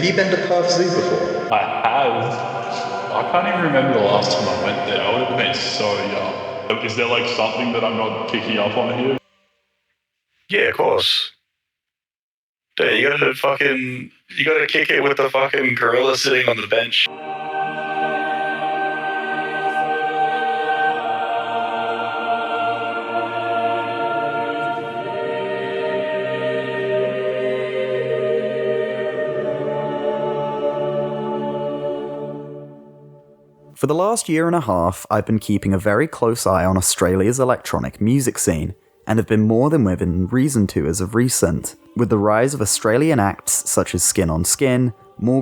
Have you been to Perth Zoo before? I have. I can't even remember the last time I went there. I would have been so young. Is there like something that I'm not picking up on here? Yeah, of course. Dude, you gotta kick it with the fucking gorilla sitting on the bench. For the last year and a half, I've been keeping a very close eye on Australia's electronic music scene, and have been more than within reason to as of recent. With the rise of Australian acts such as Skin on Skin,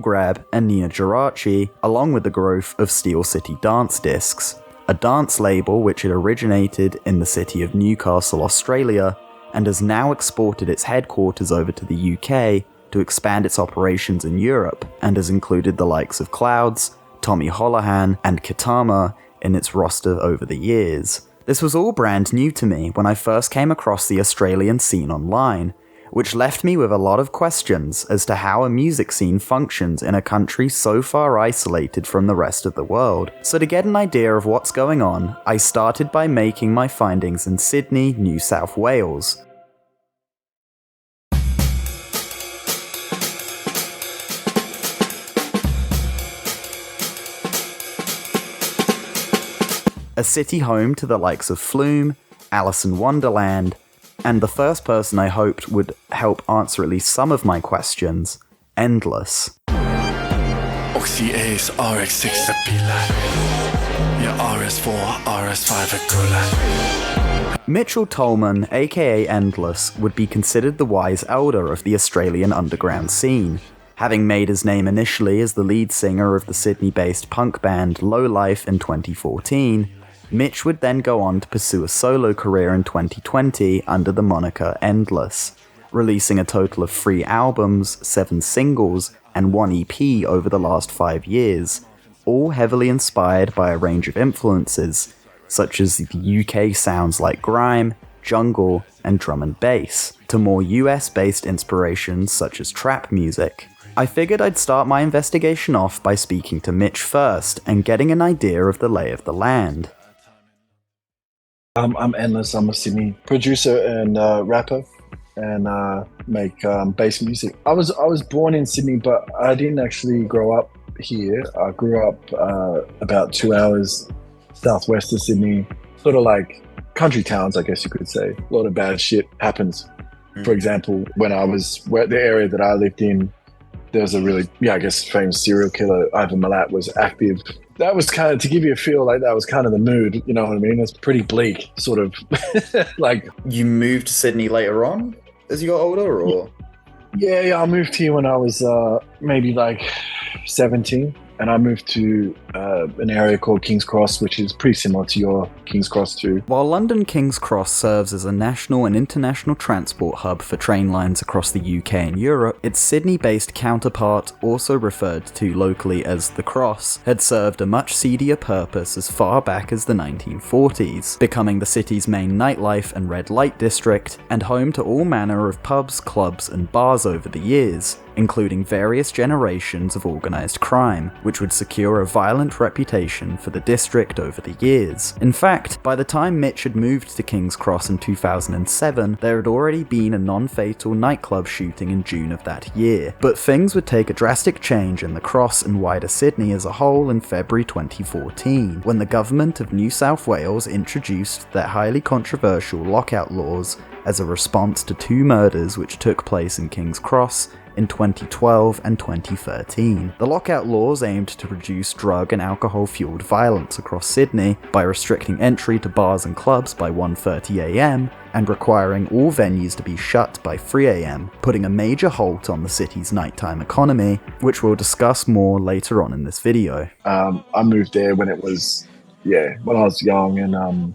Grab and Ninajirachi, along with the growth of Steel City Dance Discs, a dance label which had originated in the city of Newcastle, Australia, and has now exported its headquarters over to the UK to expand its operations in Europe, and has included the likes of Clouds, Tommy Holohan and Kettama in its roster over the years. This was all brand new to me when I first came across the Australian scene online, which left me with a lot of questions as to how a music scene functions in a country so far isolated from the rest of the world. So to get an idea of what's going on, I started by making my findings in Sydney, New South Wales. A city home to the likes of Flume, Alice in Wonderland, and the first person I hoped would help answer at least some of my questions, Endless. Oxy Ace RX6 Your RS4, RS5 Mitchell Tolman, aka Endless, would be considered the wise elder of the Australian underground scene, having made his name initially as the lead singer of the Sydney-based punk band Low Life in 2014. Mitch would then go on to pursue a solo career in 2020 under the moniker Endless, releasing a total of 3 albums, 7 singles, and 1 EP over the last 5 years, all heavily inspired by a range of influences, such as the UK sounds like grime, jungle, and drum and bass, to more US-based inspirations such as trap music. I figured I'd start my investigation off by speaking to Mitch first and getting an idea of the lay of the land. I'm Endless. I'm a Sydney producer and rapper, and make bass music. I was born in Sydney, but I didn't actually grow up here. I grew up about 2 hours southwest of Sydney, sort of like country towns, I guess you could say. A lot of bad shit happens. For example, when the area that I lived in, there was a really, famous serial killer, Ivan Milat, was active. That was kind of, to give you a feel, like that was kind of the mood, you know what I mean? It's pretty bleak, sort of. Like, you moved to Sydney later on as you got older, or? Yeah, I moved here when I was maybe like 17. And I moved to an area called King's Cross, which is pretty similar to your King's Cross too. While London King's Cross serves as a national and international transport hub for train lines across the UK and Europe, its Sydney-based counterpart, also referred to locally as The Cross, had served a much seedier purpose as far back as the 1940s, becoming the city's main nightlife and red light district, and home to all manner of pubs, clubs, and bars over the years, including various generations of organised crime, which would secure a violent reputation for the district over the years. In fact, by the time Mitch had moved to King's Cross in 2007, there had already been a non-fatal nightclub shooting in June of that year. But things would take a drastic change in the Cross and wider Sydney as a whole in February 2014, when the government of New South Wales introduced their highly controversial lockout laws as a response to 2 murders which took place in King's Cross in 2012 and 2013. The lockout laws aimed to reduce drug and alcohol-fueled violence across Sydney by restricting entry to bars and clubs by 1:30 AM and requiring all venues to be shut by 3 AM, putting a major halt on the city's nighttime economy, which we'll discuss more later on in this video. I moved there when I was young, and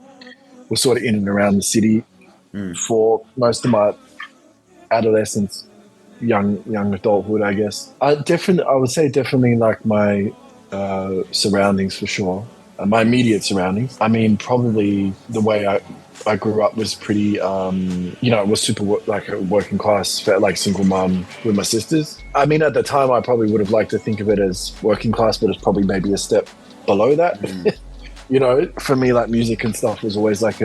was sort of in and around the city for most of my adolescence. Young adulthood, I guess. I would say definitely like my surroundings, for sure. my immediate surroundings. I mean, probably the way I grew up was pretty, it was super like a working class, like single mom with my sisters. I mean, at the time, I probably would have liked to think of it as working class, but it's probably maybe a step below that. For me, like music and stuff was always like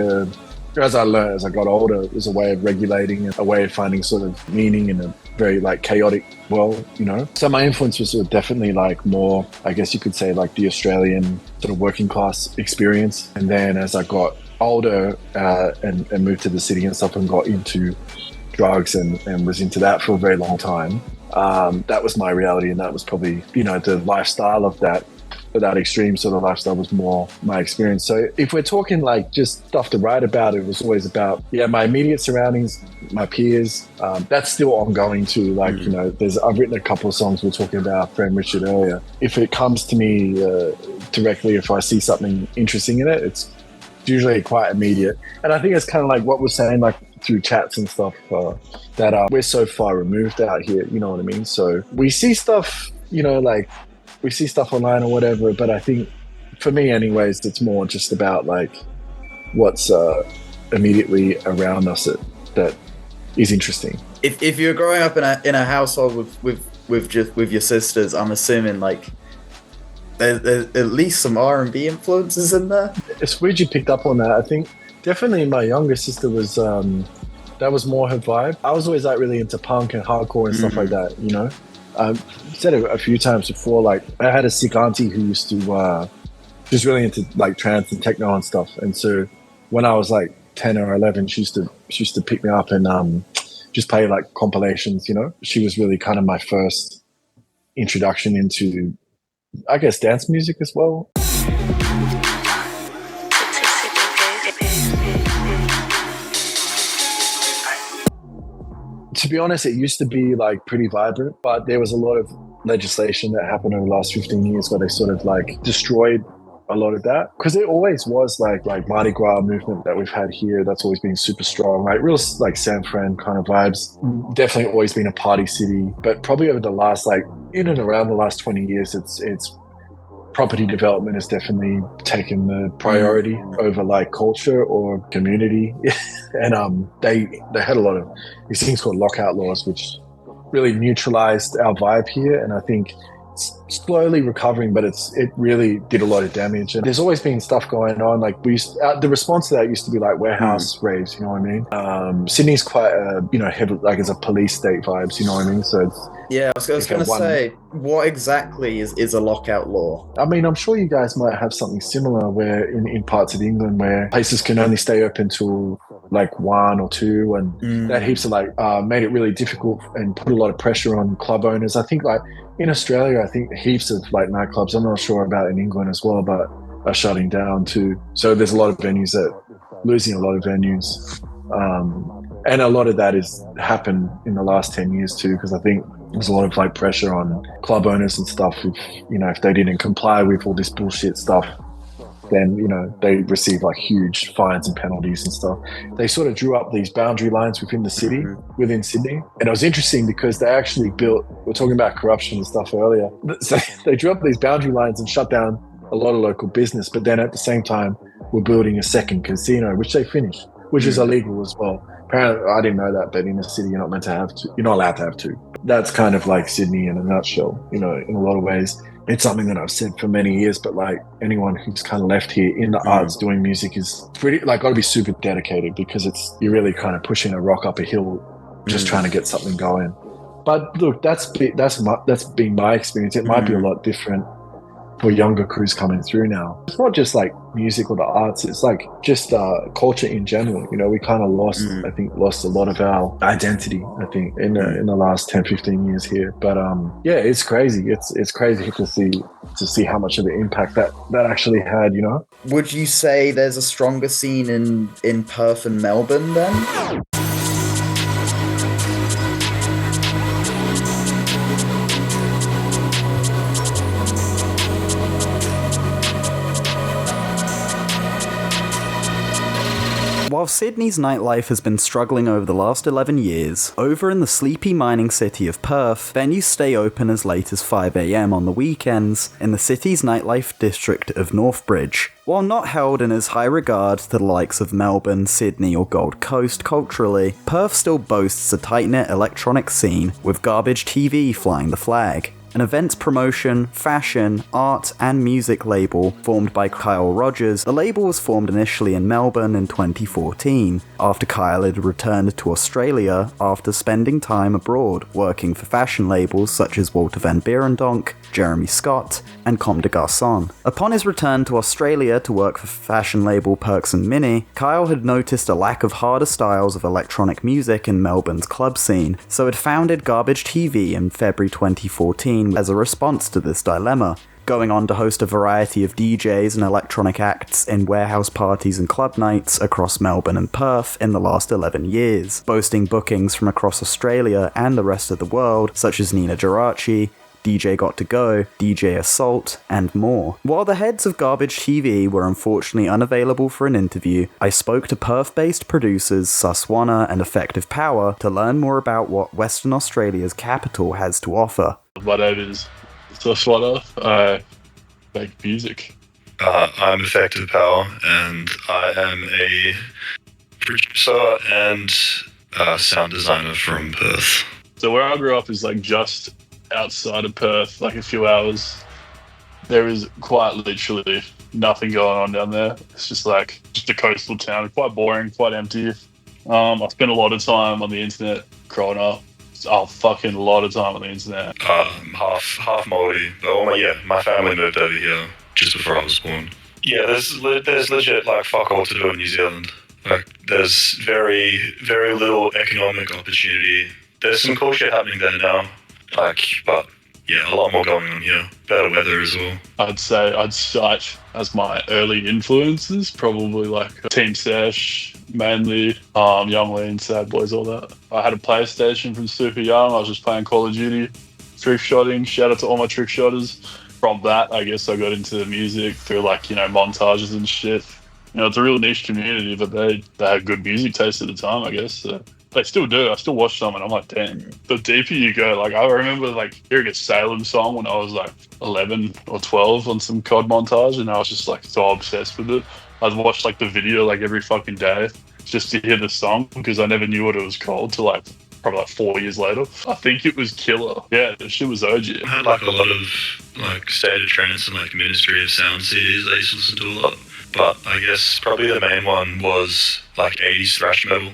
as I learned, as I got older, it was a way of regulating and a way of finding sort of meaning in a very like chaotic world, So my influence was sort of definitely like more, I guess you could say, like the Australian sort of working class experience. And then as I got older and moved to the city and stuff and got into drugs and was into that for a very long time, that was my reality. And that was probably, the lifestyle of that extreme sort of lifestyle was more my experience. So if we're talking like just stuff to write about, it was always about my immediate surroundings, my peers. That's still ongoing too. Like I've written a couple of songs. We were talking about our friend Richard earlier. If it comes to me directly, if I see something interesting in it, it's usually quite immediate. And I think it's kind of like what we're saying, like through chats and stuff, that we're so far removed out here. You know what I mean? So we see stuff, like. We see stuff online or whatever, but I think for me anyways, it's more just about like what's immediately around us that is interesting. If you're growing up in a household with your sisters, I'm assuming like there's at least some R&B influences in there. It's weird you picked up on that. I think definitely my younger sister was that was more her vibe. I was always like really into punk and hardcore and stuff like that, I've said it a few times before, like I had a sick auntie who used to just really into like trance and techno and stuff. And so when I was like 10 or 11, she used to pick me up and just play like compilations, She was really kind of my first introduction into, I guess, dance music as well. To be honest, it used to be like pretty vibrant, but there was a lot of legislation that happened over the last 15 years where they sort of like destroyed a lot of that. Because it always was like Mardi Gras movement that we've had here. That's always been super strong, like real like San Fran kind of vibes. Definitely always been a party city, but probably over the last like in and around the last 20 years, it's property development has definitely taken the priority over like culture or community. And they had a lot of these things called lockout laws, which really neutralized our vibe here. And I think it's slowly recovering, but it really did a lot of damage. And there's always been stuff going on. Like the response to that used to be like warehouse raves, you know what I mean? Sydney's quite heavy, like it's a police state vibes, you know what I mean? So it's, I was going to say, what exactly is a lockout law? I mean, I'm sure you guys might have something similar where in parts of England where places can only stay open till like 1 or 2, and that heaps of like made it really difficult and put a lot of pressure on club owners. I think like in Australia, I think heaps of like nightclubs, I'm not sure about in England as well, but are shutting down too. So there's a lot of venues that losing a lot of venues. And a lot of that has happened in the last 10 years too, because I think there's a lot of like pressure on club owners and stuff. If they didn't comply with all this bullshit stuff, then, they receive like huge fines and penalties and stuff. They sort of drew up these boundary lines within the city, within Sydney. And it was interesting because they actually we're talking about corruption and stuff earlier. So they drew up these boundary lines and shut down a lot of local business. But then at the same time, we're building a second casino, which they finished, which is illegal as well. Apparently, I didn't know that, but in the city, you're not allowed to have two. That's kind of like Sydney in a nutshell, in a lot of ways. It's something that I've said for many years, but like anyone who's kind of left here in the arts doing music is pretty, like, got to be super dedicated, because you're really kind of pushing a rock up a hill, just trying to get something going. But look, that's been my experience. It might be a lot different for younger crews coming through now. It's not just like music or the arts, it's like just culture in general. We kind of lost a lot of our identity, I think, in the last 10, 15 years here. But it's crazy. It's crazy to see how much of an impact that actually had, Would you say there's a stronger scene in Perth and Melbourne then? While Sydney's nightlife has been struggling over the last 11 years, over in the sleepy mining city of Perth, venues stay open as late as 5 AM on the weekends in the city's nightlife district of Northbridge. While not held in as high regard to the likes of Melbourne, Sydney or Gold Coast culturally, Perth still boasts a tight-knit electronic scene with Garbage TV flying the flag. An events promotion, fashion, art, and music label formed by Kyle Rogers. The label was formed initially in Melbourne in 2014, after Kyle had returned to Australia after spending time abroad working for fashion labels such as Walter van Beirendonck, Jeremy Scott, and Comme des Garçons. Upon his return to Australia to work for fashion label Perks and Mini, Kyle had noticed a lack of harder styles of electronic music in Melbourne's club scene, so had founded Garbage TV in February 2014 as a response to this dilemma, going on to host a variety of DJs and electronic acts in warehouse parties and club nights across Melbourne and Perth in the last 11 years, boasting bookings from across Australia and the rest of the world, such as Ninajirachi, DJ Got To Go, DJ Assault, and more. While the heads of Garbage TV were unfortunately unavailable for an interview, I spoke to Perth-based producers Suswana and Effective Power to learn more about what Western Australia's capital has to offer. My name is Suswana. I make music. I'm Effective Power, and I am a producer and sound designer from Perth. So where I grew up is like just outside of Perth, like a few hours. There is quite literally nothing going on down there. It's just a coastal town, quite boring, quite empty. I spent a lot of time on the internet growing up. Fucking a lot of time on the internet. Half Māori, but my family moved over here just before I was born. Yeah, there's legit like fuck all to do in New Zealand. Like there's very, very little economic opportunity. There's some cool shit happening there now. But yeah, a lot more going on here. Better weather as well. I'd say I'd cite as my early influences probably like Team Sesh, mainly Young Lean, Sad Boys, all that. I had a PlayStation from super young. I was just playing Call of Duty, trick shotting. Shout out to all my trick shotters. From that, I guess I got into the music through montages and shit. It's a real niche community, but they had good music taste at the time, I guess. So. They still do. I still watch them and I'm like, damn. The deeper you go, I remember hearing a Salem song when I was 11 or 12 on some COD montage, and I was just so obsessed with it. I'd watch the video every fucking day just to hear the song because I never knew what it was called till probably 4 years later. I think it was Killer. Yeah, the shit was OG. I had a lot of State of Trance and Ministry of Sound CDs I used to listen to a lot. But I guess probably the main one was 80s thrash metal.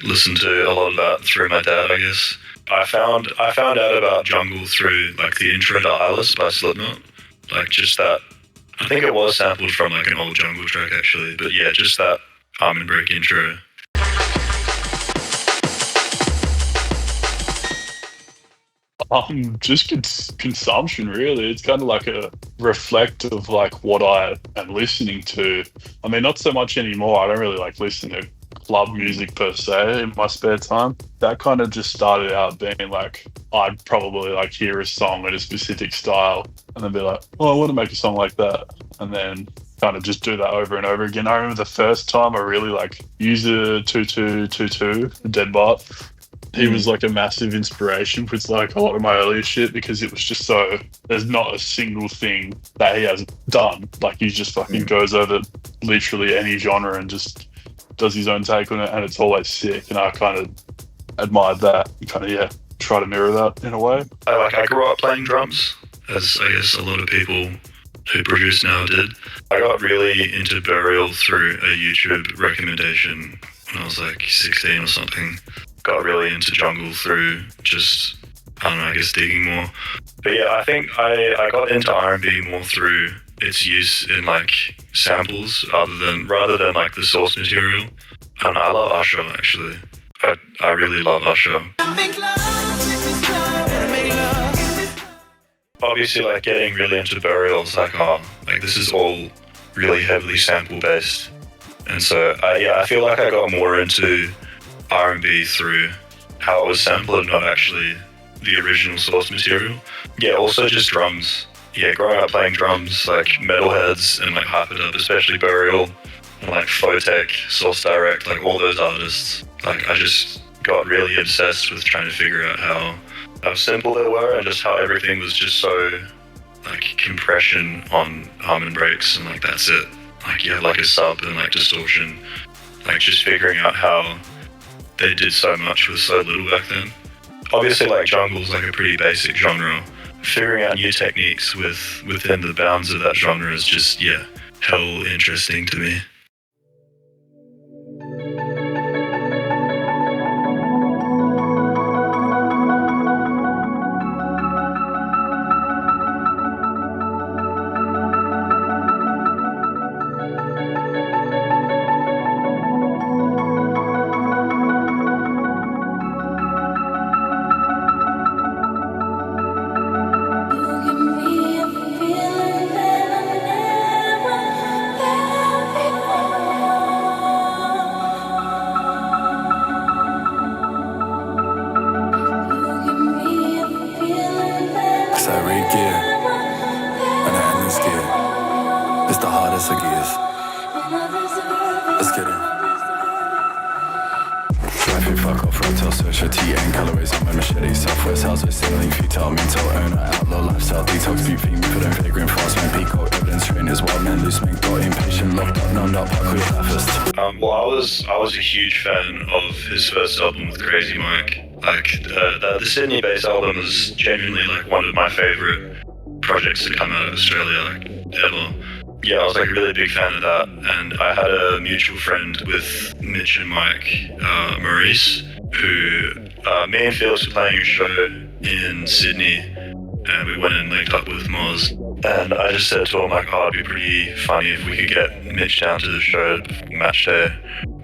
Listened to a lot of that through my dad, I guess. I found out about jungle through the intro to AEST by Slipknot. Just that. I think it was sampled from an old jungle track actually, but yeah, just that Arm and Break intro. Just consumption, really. It's kind of a reflect of what I am listening to. I mean, not so much anymore. I don't really listen to club music per se in my spare time. That kind of just started out being I'd probably hear a song in a specific style and then be I want to make a song like that, and then kind of just do that over and over again. I remember the first time I really User 2222, the Dead Bart. He was a massive inspiration with a lot of my earlier shit because it was just there's not a single thing that he hasn't done. He just fucking goes over literally any genre and just does his own take on it, and it's always sick, and I kind of admired that. Try to mirror that in a way. I grew up playing drums, as I guess a lot of people who produce now did. I got really into Burial through a YouTube recommendation when I was 16 or something. Got really into jungle through just, I guess digging more. But yeah, I think I got into R&B more through its use in samples rather than the source material. And I love Usher actually. I really love Usher. Obviously getting really into Burial is this is all really heavily sample based. And so I feel I got more into R&B through how it was sampled, not actually the original source material. Yeah, also just drums. yeah, growing up playing drums, like metalheads and like hyperdub, especially Burial and like Photech, Source Direct, like all those artists, like I just got really obsessed with trying to figure out how simple they were and just how everything was just so like compression on harmon breaks and like that's it. Like you had like a sub and like distortion, like just figuring out how they did so much with so little back then. Obviously like jungle's like a pretty basic genre. Figuring out new techniques within the bounds of that genre is just, yeah, hell interesting to me. I was a huge fan of his first album with Crazy Mike. Like the Sydney-based album is genuinely like one of my favorite projects to come out of Australia, like ever. Yeah, I was like a really big fan of that, and I had a mutual friend with Mitch and Mike, Maurice, who me and Felix were playing a show in Sydney, and we went and linked up with Moz. And I just said to him, like, oh, it'd be pretty funny if we could get Mitch down to the show match day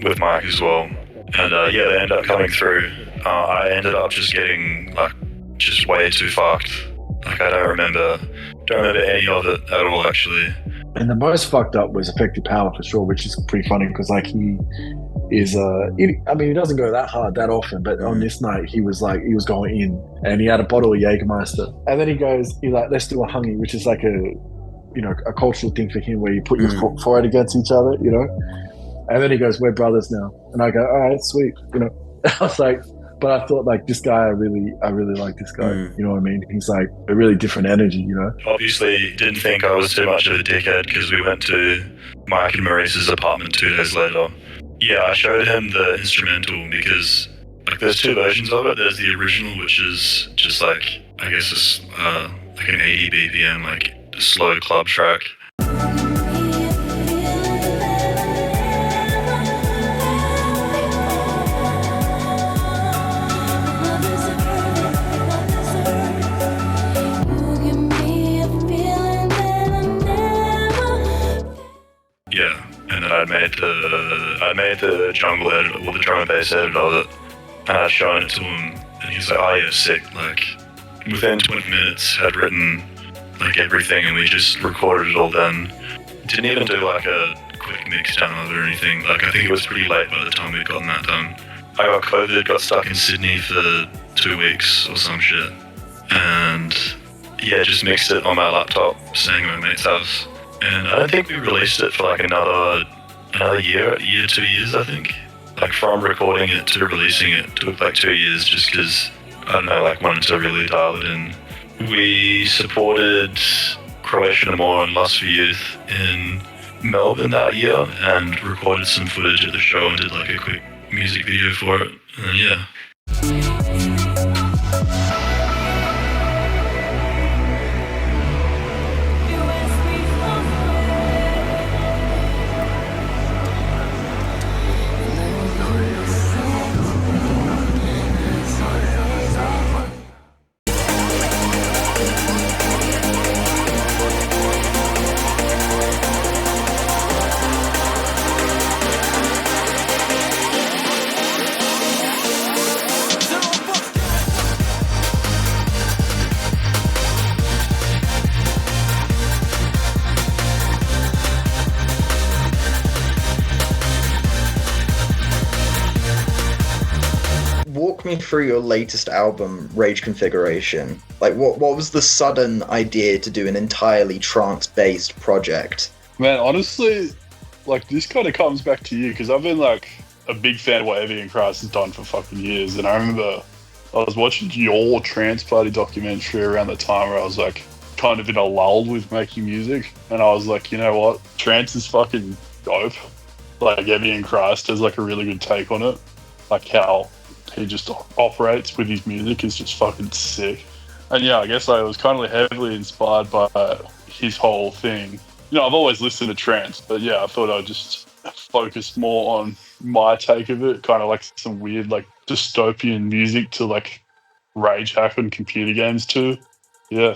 with Mike as well. And yeah, they ended up coming through. I ended up just getting like just way too fucked. Like I don't remember any of it at all actually. And the most fucked up was Effective Power for sure, which is pretty funny because like he is he doesn't go that hard that often, but on this night he was going in and he had a bottle of Jägermeister, and then he's like, let's do a hungy, which is like a cultural thing for him where you put your forehead against each other, and then he goes, we're brothers now, and I go, all right, sweet, I was like, but I thought like this guy, I really like this guy, you know what I mean? He's like a really different energy, Obviously didn't think I was too much of a dickhead because we went to Mike and Maurice's apartment 2 days later. Yeah, I showed him the instrumental because like there's 2 versions of it. There's the original, which is just like, I guess it's like an 80 BPM, like a slow club track. Yeah, and then I made the jungle edit, or the drum and bass edit of it, and I'd shown it to him, and he's like, oh yeah, sick. Like, within 20 minutes, had written like everything, and we just recorded it all then. Didn't even do like a quick mix down of it or anything. Like, I think it was pretty late by the time we'd gotten that done. I got COVID, got stuck in Sydney for 2 weeks or some shit, and yeah, just mixed it on my laptop, staying at my mate's house. And I don't think we released it for like another year, 2 years, I think. Like from recording it to releasing it took like 2 years just because, I don't know, like wanted to really dial it in. We supported Croatian Amor and Lust for Youth in Melbourne that year and recorded some footage at the show and did like a quick music video for it. And yeah. walk me through your latest album, Rage Configuration. Like, what was the sudden idea to do an entirely trance-based project? Man, honestly, like, this kind of comes back to you, because I've been, like, a big fan of what Evie and Christ has done for fucking years, and I remember I was watching your Trance Party documentary around the time where I was, like, kind of in a lull with making music, and I was like, you know what? Trance is fucking dope. Like, Evie and Christ has, like, a really good take on it. Like, how he just operates with his music is just fucking sick. And yeah, I guess I was kind of heavily inspired by his whole thing. You know, I've always listened to trance, but yeah, I thought I'd just focus more on my take of it, kind of like some weird, like, dystopian music to, like, rage hack on computer games too. Yeah.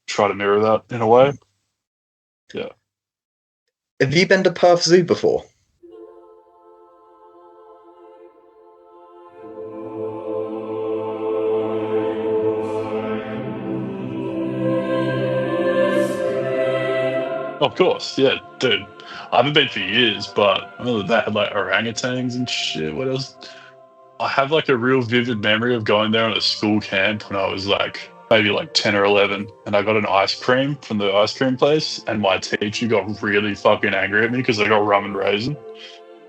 Try to mirror that in a way. Yeah. Have you been to Perth Zoo before? Of course, yeah, dude. I haven't been for years, but I remember they had, like, orangutans and shit. What else? I have, like, a real vivid memory of going there on a school camp when I was, like, maybe, like, 10 or 11, and I got an ice cream from the ice cream place, and my teacher got really fucking angry at me because I got rum and raisin.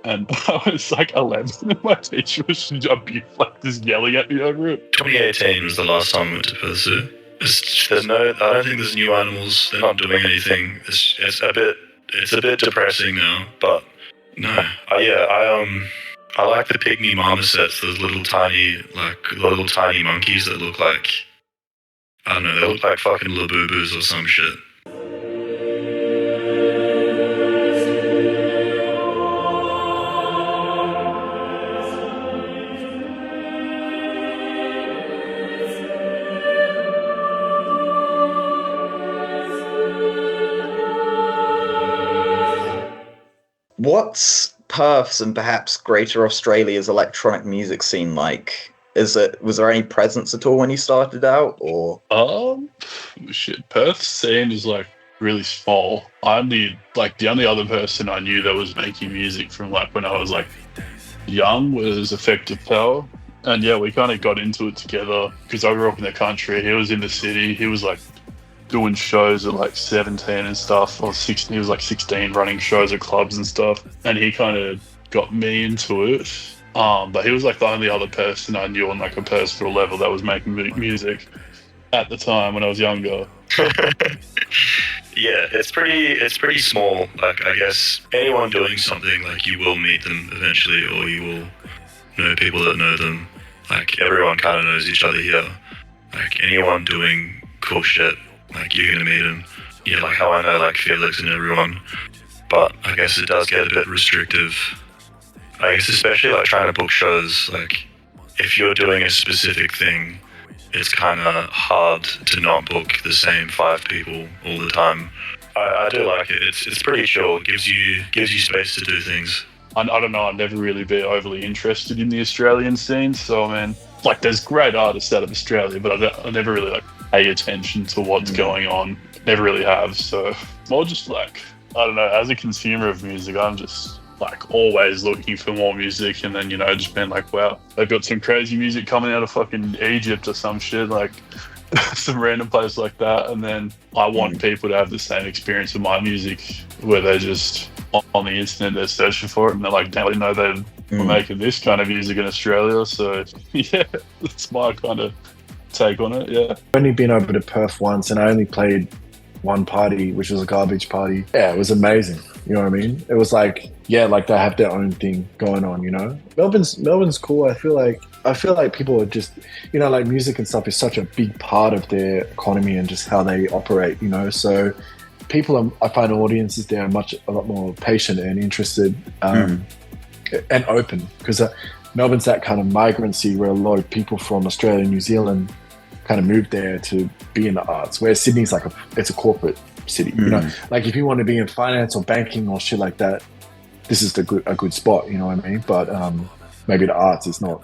And I was, like, 11, and my teacher was just yelling at me over it. 2018 was the last time I went to Perth Zoo. I don't think there's new animals. They're not doing anything. It's a bit depressing now, but no. I like the pygmy marmosets, those little tiny monkeys that look like, I don't know, they look like fucking Labubus or some shit. What's Perth's and perhaps Greater Australia's electronic music scene like? Was there any presence at all when you started out, or? Shit, Perth scene is, like, really small. The only other person I knew that was making music from, like, when I was, like, young was Effective Power. And yeah, we kind of got into it together because I grew up in the country. He was in the city. He was, like, doing shows at, like, 17 and stuff, or 16. He was, like, 16 running shows at clubs and stuff. And he kind of got me into it. But he was, like, the only other person I knew on, like, a personal level that was making music at the time when I was younger. Yeah, it's pretty small. Like, I guess anyone doing something, like, you will meet them eventually, or you will know people that know them. Like, everyone kind of knows each other here. Like, anyone doing cool shit, like, you're gonna meet them. Yeah, like how I know, like, Felix and everyone. But I guess it does get a bit restrictive. I guess especially, like, trying to book shows, like, if you're doing a specific thing, it's kind of hard to not book the same 5 people all the time. I do like it. It's pretty chill. It gives you space to do things. I don't know. I've never really been overly interested in the Australian scene. So, I mean, like, there's great artists out of Australia, but I never really, like, pay attention to what's going on. Never really have. So, more just, like, I don't know. As a consumer of music, I'm just, like, always looking for more music, and then, you know, just being like, wow, they've got some crazy music coming out of fucking Egypt or some shit, like some random place like that. And then I want people to have the same experience with my music, where they're just on the internet, they're searching for it, and they're like, damn, I didn't know they were making this kind of music in Australia. So yeah, that's my kind of take on it. Yeah, I've only been over to Perth once, and I only played one party, which was a garbage party. Yeah, it was amazing. You know what I mean? It was like, yeah, like they have their own thing going on, you know? Melbourne's cool. I feel like people are just, you know, like, music and stuff is such a big part of their economy and just how they operate, you know? So I find audiences there are a lot more patient and interested and open, because Melbourne's that kind of migrancy where a lot of people from Australia and New Zealand kind of moved there to be in the arts, where Sydney's it's a corporate city, you know? Like, if you want to be in finance or banking or shit like that, this is a good spot, you know what I mean? But maybe the arts is not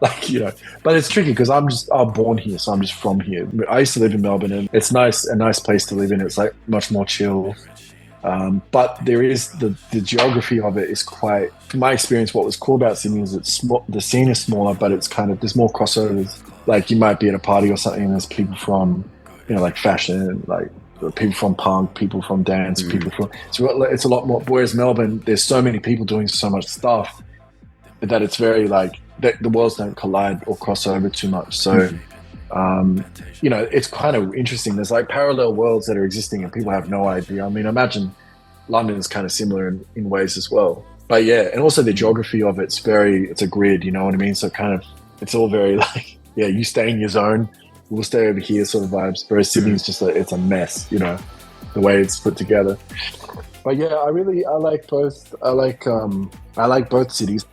like, you know, but it's tricky because I'm born here, so I'm just from here. I used to live in Melbourne, and it's a nice place to live in. It's like much more chill. But there is the geography of it is quite, from my experience, what was cool about Sydney is it's small, the scene is smaller, but it's kind of, there's more crossovers. Like you might be at a party or something and there's people from, you know, like fashion, like people from punk, people from dance, people from, so it's a lot more, whereas Melbourne, there's so many people doing so much stuff that it's very like, the worlds don't collide or cross over too much. So, you know, it's kind of interesting. There's like parallel worlds that are existing and people have no idea. I mean, imagine London is kind of similar in ways as well. But yeah, and also the geography of it's a grid, you know what I mean? So kind of, it's all very like, yeah, you stay in your zone, we'll stay over here sort of vibes. Whereas Sydney is just it's a mess, you know, the way it's put together. But yeah, I like both. I like both cities.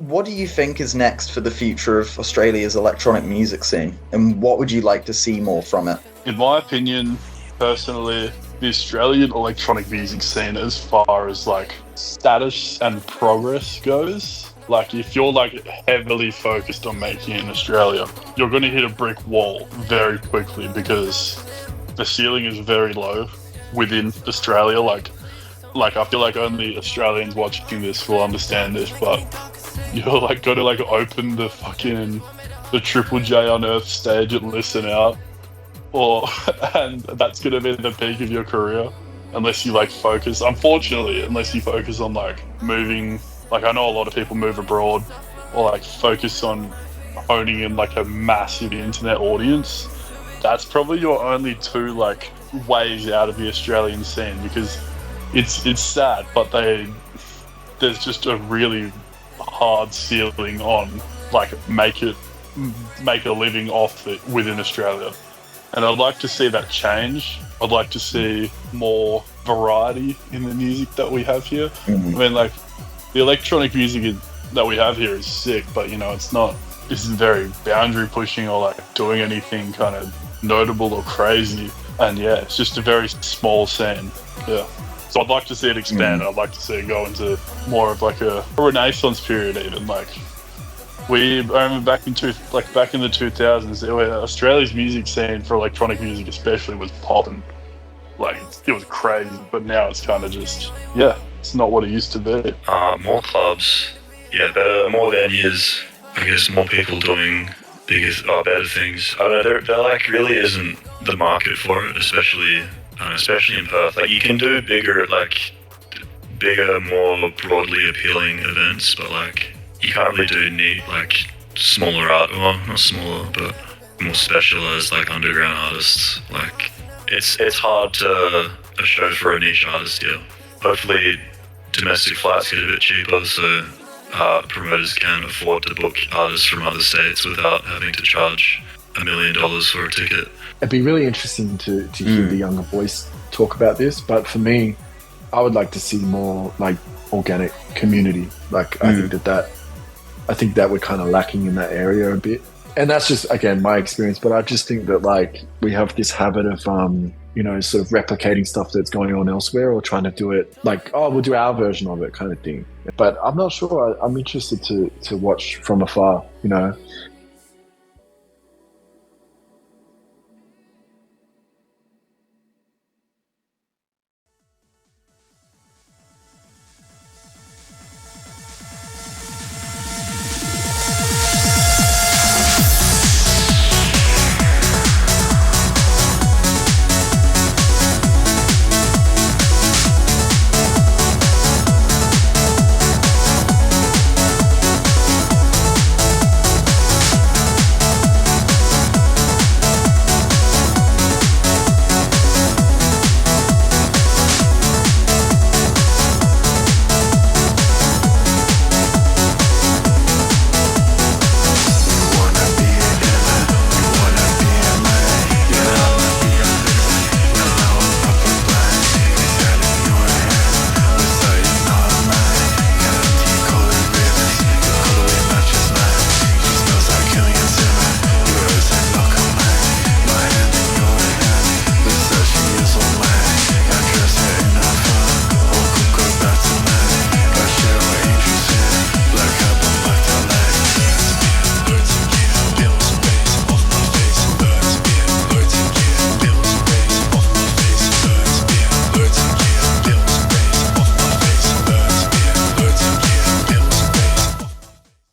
What do you think is next for the future of Australia's electronic music scene? And what would you like to see more from it? In my opinion, personally, the Australian electronic music scene, as far as like status and progress goes, like if you're like heavily focused on making it in Australia, you're going to hit a brick wall very quickly because the ceiling is very low within Australia. Like I feel like only Australians watching this will understand this, but you're like got to like open the Triple J Unearthed stage and listen out, and that's gonna be the peak of your career, unless you like focus. Unfortunately, unless you focus on like moving. Like I know a lot of people move abroad, or like focus on honing in like a massive internet audience. That's probably your only two like ways out of the Australian scene, because it's sad, but there's just a really hard ceiling on like make a living off it within Australia, and I'd like to see that change. I'd like to see more variety in the music that we have here. I mean, like the electronic music that we have here is sick, but you know, isn't very boundary pushing or like doing anything kind of notable or crazy. And yeah, it's just a very small scene. Yeah. So I'd like to see it expand. I'd like to see it go into more of like a renaissance period, even. Like I remember back in the 2000s, Australia's music scene for electronic music especially was popping. Like it was crazy, but now it's kind of just it's not what it used to be. More clubs, better, more venues. I guess more people doing better things. I don't know. There like really isn't the market for it, especially in Perth. Like you can do bigger, more broadly appealing events, but like you can't really do like smaller art, well, not smaller, but more specialized like underground artists. Like it's hard to a show for a niche artist here. Hopefully domestic flights get a bit cheaper, so promoters can afford to book artists from other states without having to charge $1 million for a ticket. It'd be really interesting to hear the younger boys talk about this, but for me, I would like to see more like organic community. Like I think that we're kind of lacking in that area a bit, and that's just again my experience. But I just think that like we have this habit of sort of replicating stuff that's going on elsewhere, or trying to do it like, oh, we'll do our version of it kind of thing. But I'm not sure. I'm interested to watch from afar,